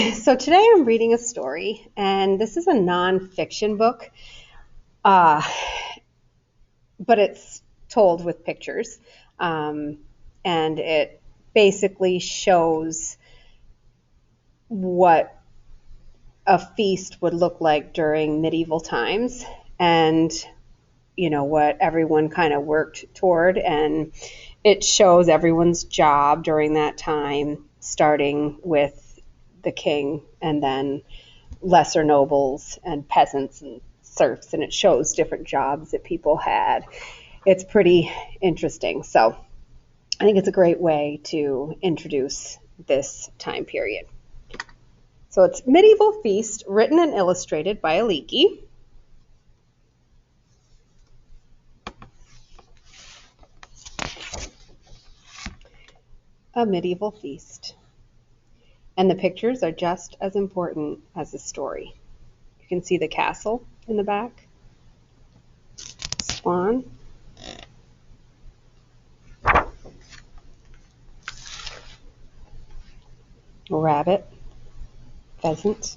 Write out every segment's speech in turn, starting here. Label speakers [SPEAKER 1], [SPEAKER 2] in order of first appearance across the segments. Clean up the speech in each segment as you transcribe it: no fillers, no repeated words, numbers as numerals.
[SPEAKER 1] So today I'm reading a story, and this is a nonfiction book, uh, but it's told with pictures. Um, and it basically shows what a feast would look like during medieval times and, what everyone kind of worked toward. And it shows everyone's job during that time, starting with the king and then lesser nobles and peasants and serfs, and it shows different jobs that people had. It's pretty interesting. So I think it's a great way to introduce this time period. So it's Medieval Feast, written and illustrated by Aliki. A medieval feast. And the pictures are just as important as the story. You can see the castle in the back, swan, rabbit, pheasant,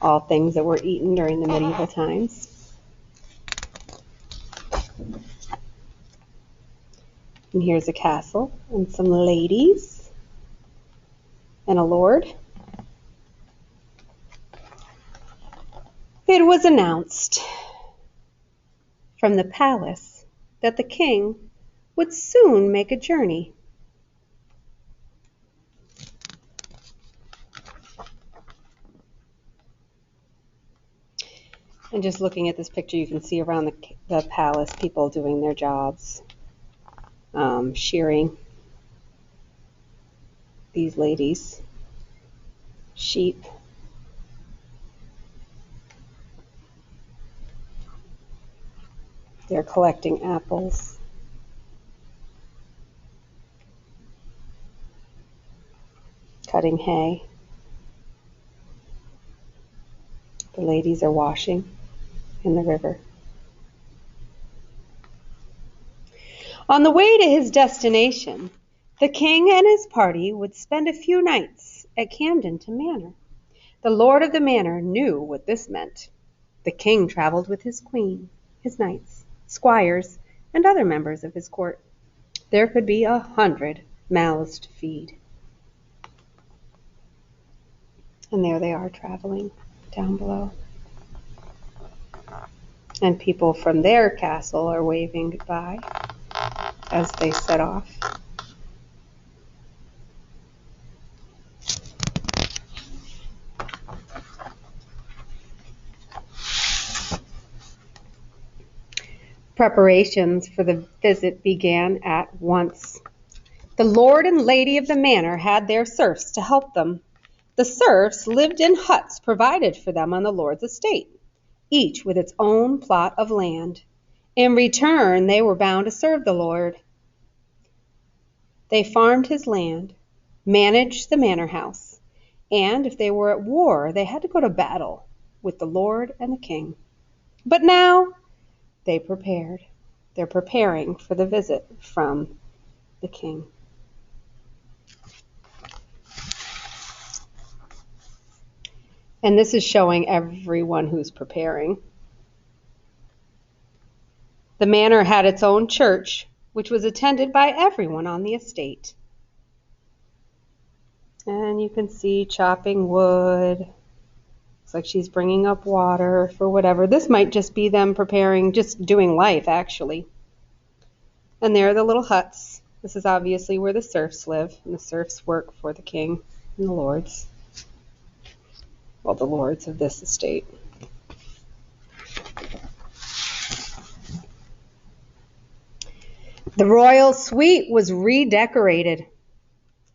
[SPEAKER 1] all things that were eaten during the medieval times. And here's a castle and some ladies and a lord. It was announced from the palace that the king would soon make a journey. And just looking at this picture, you can see around the palace people doing their jobs, shearing these ladies, sheep. They're collecting apples. Cutting hay. The ladies are washing in the river. On the way to his destination, the king and his party would spend a few nights at Camden Manor. The lord of the manor knew what this meant. The king traveled with his queen, his knights, squires, and other members of his court. There could be 100 mouths to feed. And there they are traveling down below. And people from their castle are waving goodbye as they set off. Preparations for the visit began at once. The lord and lady of the manor had their serfs to help them. The serfs lived in huts provided for them on the lord's estate, each with its own plot of land. In return, they were bound to serve the lord. They farmed his land, managed the manor house, and if they were at war, they had to go to battle with the lord and the king. But now they prepared. They're preparing for the visit from the king. And this is showing everyone who's preparing. The manor had its own church, which was attended by everyone on the estate. And you can see chopping wood. Looks like she's bringing up water for whatever. This might just be them preparing, just doing life, actually. And there are the little huts. This is obviously where the serfs live, and the serfs work for the king and the lords. Well, the lords of this estate. The royal suite was redecorated.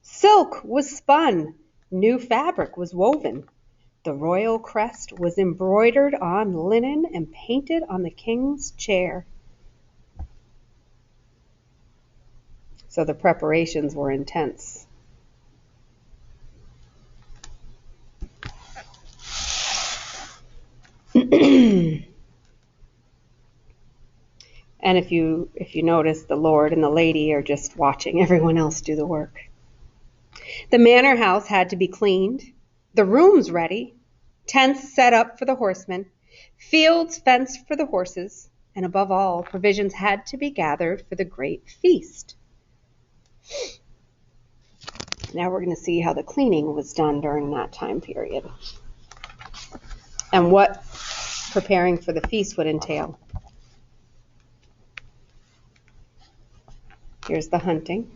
[SPEAKER 1] Silk was spun. New fabric was woven. The royal crest was embroidered on linen and painted on the king's chair. So the preparations were intense. And if you notice, the lord and the lady are just watching everyone else do the work. The manor house had to be cleaned, the rooms ready, tents set up for the horsemen, fields fenced for the horses, and above all, provisions had to be gathered for the great feast. Now we're going to see how the cleaning was done during that time period and what preparing for the feast would entail. Here's the hunting.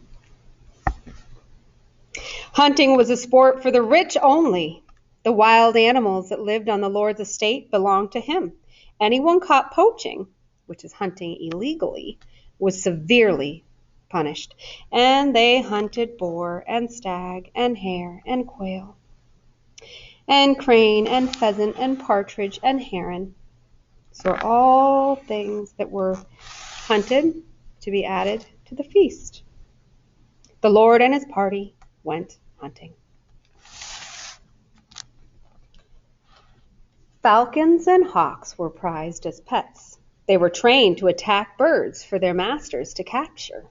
[SPEAKER 1] Hunting was a sport for the rich only. The wild animals that lived on the Lord's estate belonged to him. Anyone caught poaching, which is hunting illegally, was severely punished. And they hunted boar and stag and hare and quail and crane and pheasant and partridge and heron. So all things that were hunted to be added to the feast. The Lord and his party went hunting. Falcons and hawks were prized as pets. They were trained to attack birds for their masters to capture.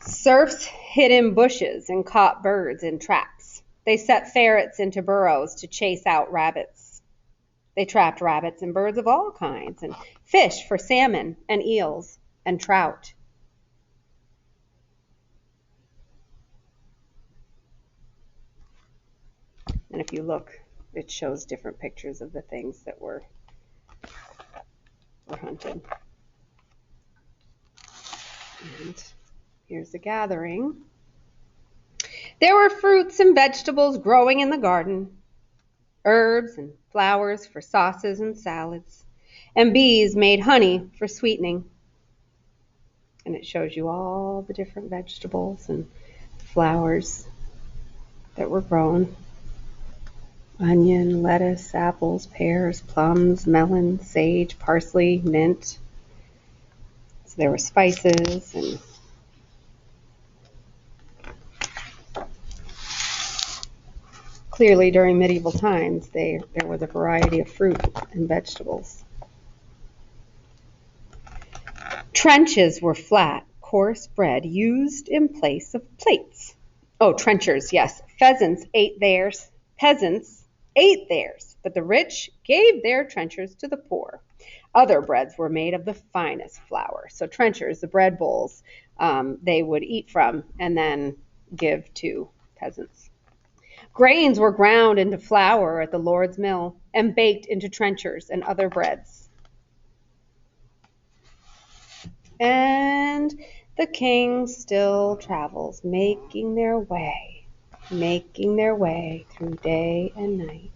[SPEAKER 1] Serfs hid in bushes and caught birds in traps. They set ferrets into burrows to chase out rabbits. They trapped rabbits and birds of all kinds, and fish for salmon and eels and trout. And if you look, it shows different pictures of the things that were hunted. And here's the gathering. There were fruits and vegetables growing in the garden, herbs and flowers for sauces and salads, and bees made honey for sweetening. And it shows you all the different vegetables and flowers that were grown. Onion, lettuce, apples, pears, plums, melon, sage, parsley, mint. So there were spices and clearly during medieval times there was a variety of fruit and vegetables. Trenchers were flat, coarse bread used in place of plates. Oh, trenchers, yes. Peasants ate theirs, but the rich gave their trenchers to the poor. Other breads were made of the finest flour. So trenchers, the bread bowls, they would eat from and then give to peasants. Grains were ground into flour at the Lord's mill and baked into trenchers and other breads. And the king still travels, making their way through day and night.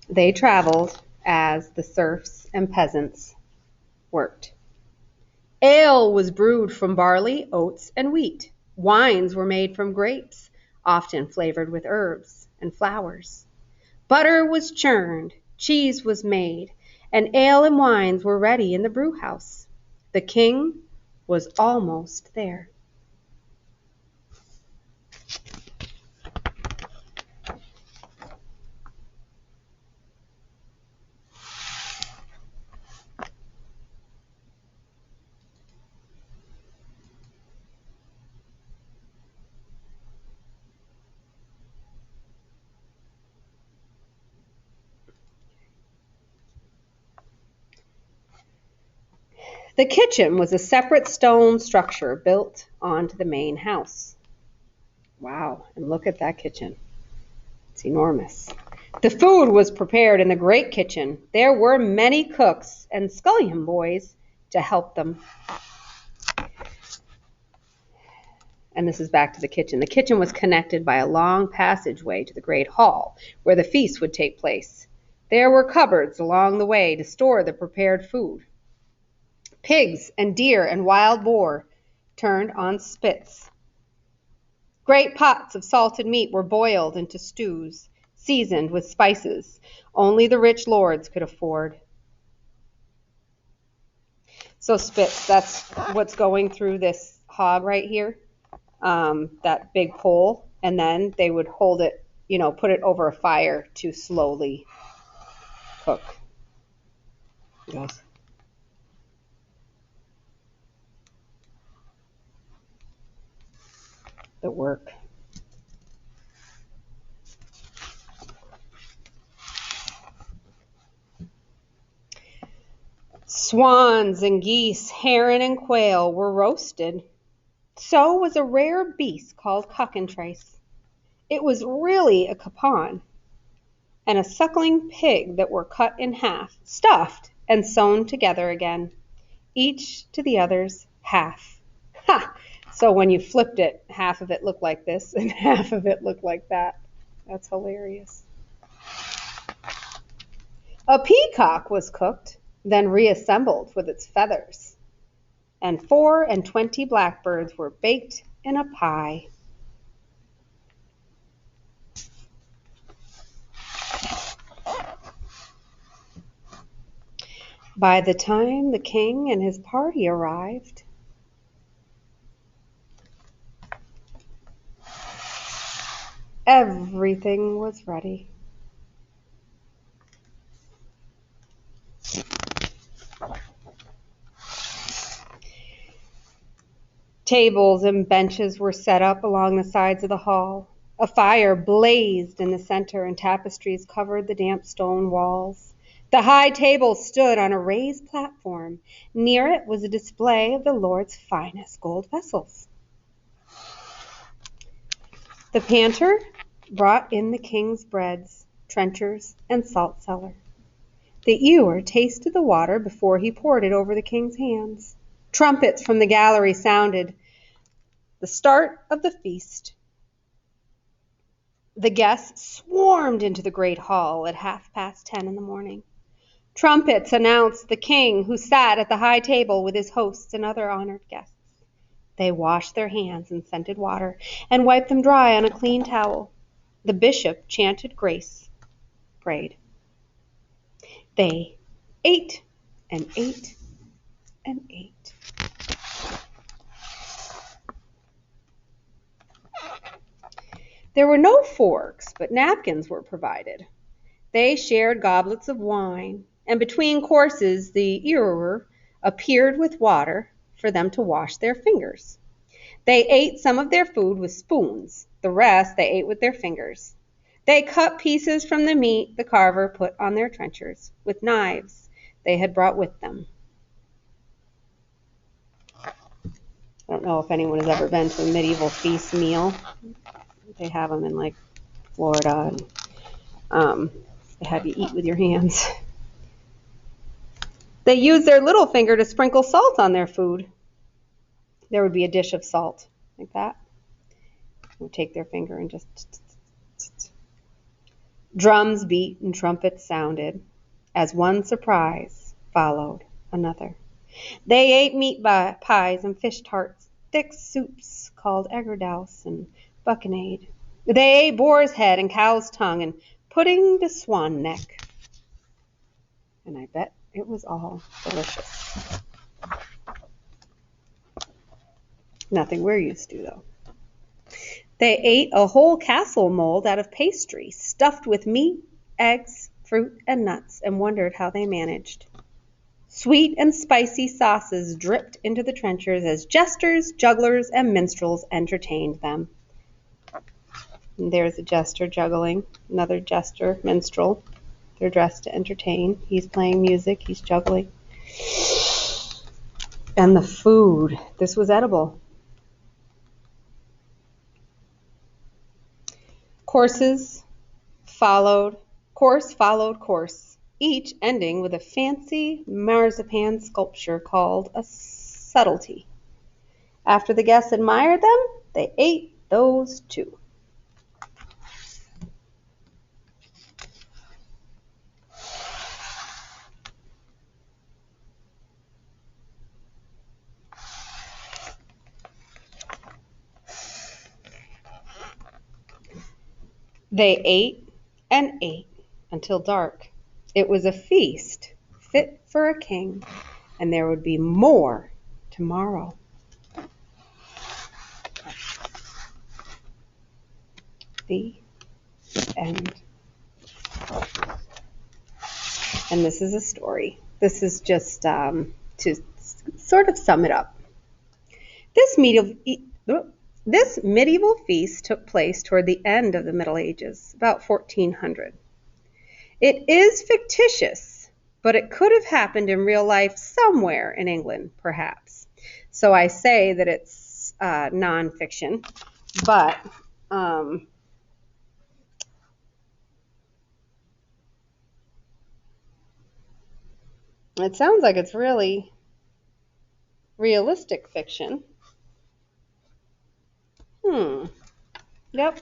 [SPEAKER 1] They traveled as the serfs and peasants worked. Ale was brewed from barley, oats, and wheat. Wines were made from grapes, often flavored with herbs and flowers. Butter was churned, cheese was made, and ale and wines were ready in the brew house. The king was almost there. The kitchen was a separate stone structure built onto the main house. Wow, and look at that kitchen. It's enormous. The food was prepared in the great kitchen. There were many cooks and scullion boys to help them. And this is back to the kitchen. The kitchen was connected by a long passageway to the great hall, where the feast would take place. There were cupboards along the way to store the prepared food. Pigs and deer and wild boar turned on spits. Great pots of salted meat were boiled into stews, seasoned with spices only the rich lords could afford. So spits, that's what's going through this hog right here, that big pole, and then they would hold it, put it over a fire to slowly cook. Yes. The work. Swans and geese, heron and quail were roasted. So was a rare beast called cockentrice. It was really a capon, and a suckling pig that were cut in half, stuffed, and sewn together again, each to the other's half. Ha! So when you flipped it, half of it looked like this and half of it looked like that. That's hilarious. A peacock was cooked, then reassembled with its feathers, and 24 blackbirds were baked in a pie. By the time the king and his party arrived, everything was ready. Tables and benches were set up along the sides of the hall. A fire blazed in the center, and tapestries covered the damp stone walls. The high table stood on a raised platform. Near it was a display of the Lord's finest gold vessels. The panter brought in the king's breads, trenchers, and salt cellar. The ewer tasted the water before he poured it over the king's hands. Trumpets from the gallery sounded the start of the feast. The guests swarmed into the great hall at 10:30 in the morning. Trumpets announced the king, who sat at the high table with his hosts and other honored guests. They washed their hands in scented water and wiped them dry on a clean towel. The bishop chanted grace, prayed. They ate and ate and ate. There were no forks, but napkins were provided. They shared goblets of wine, and between courses the ewer appeared with water for them to wash their fingers. They ate some of their food with spoons. The rest they ate with their fingers. They cut pieces from the meat the carver put on their trenchers with knives they had brought with them. I don't know if anyone has ever been to a medieval feast meal. They have them in like Florida, and they have you eat with your hands. They used their little finger to sprinkle salt on their food. There would be a dish of salt like that. They would take their finger and just... Drums beat and trumpets sounded as one surprise followed another. They ate meat pies and fish tarts, thick soups called eiderdouse and buccanade. They ate boar's head and cow's tongue and pudding de swan neck. And I bet it was all delicious. Nothing we're used to, though. They ate a whole castle mold out of pastry, stuffed with meat, eggs, fruit, and nuts, and wondered how they managed. Sweet and spicy sauces dripped into the trenchers as jesters, jugglers, and minstrels entertained them. And there's a jester juggling, another jester, minstrel. They're dressed to entertain. He's playing music, he's juggling. And the food, this was edible. Course followed course, each ending with a fancy marzipan sculpture called a subtlety. After the guests admired them, they ate those too. They ate and ate until dark. It was a feast fit for a king, and there would be more tomorrow. The end. and this is a story. This is just to sort of sum it up. This medieval feast took place toward the end of the Middle Ages, about 1400. It is fictitious, but it could have happened in real life somewhere in England, perhaps. So I say that it's nonfiction, but it sounds like it's really realistic fiction. Yep,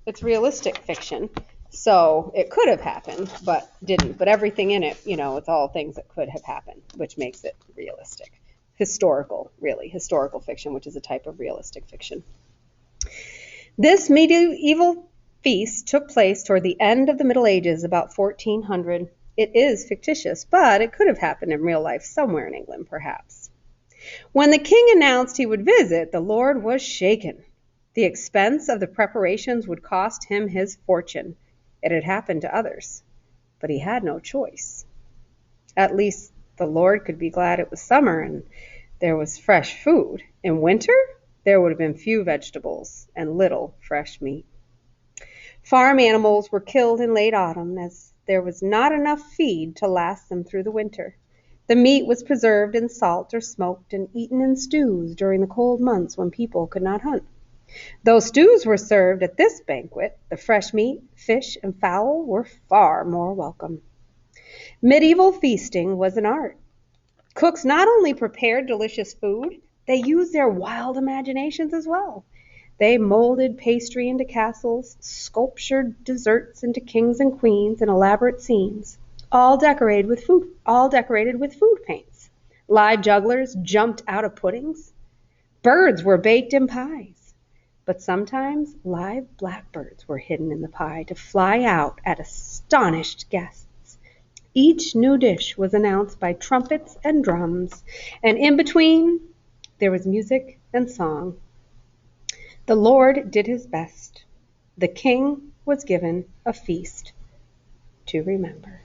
[SPEAKER 1] it's realistic fiction. So it could have happened, but didn't. But everything in it, it's all things that could have happened, which makes it realistic. Historical fiction, which is a type of realistic fiction. This medieval feast took place toward the end of the Middle Ages, about 1400. It is fictitious, but it could have happened in real life somewhere in England, perhaps. When the king announced he would visit, the Lord was shaken. The expense of the preparations would cost him his fortune. It had happened to others, but he had no choice. At least the Lord could be glad it was summer and there was fresh food. In winter, there would have been few vegetables and little fresh meat. Farm animals were killed in late autumn as there was not enough feed to last them through the winter. The meat was preserved in salt or smoked and eaten in stews during the cold months when people could not hunt. Though stews were served at this banquet, the fresh meat, fish, and fowl were far more welcome. Medieval feasting was an art. Cooks not only prepared delicious food, they used their wild imaginations as well. They molded pastry into castles, sculptured desserts into kings and queens and elaborate scenes, all decorated with food paints. Live jugglers jumped out of puddings. Birds were baked in pies. But sometimes live blackbirds were hidden in the pie to fly out at astonished guests. Each new dish was announced by trumpets and drums, and in between there was music and song. The Lord did his best. The king was given a feast to remember.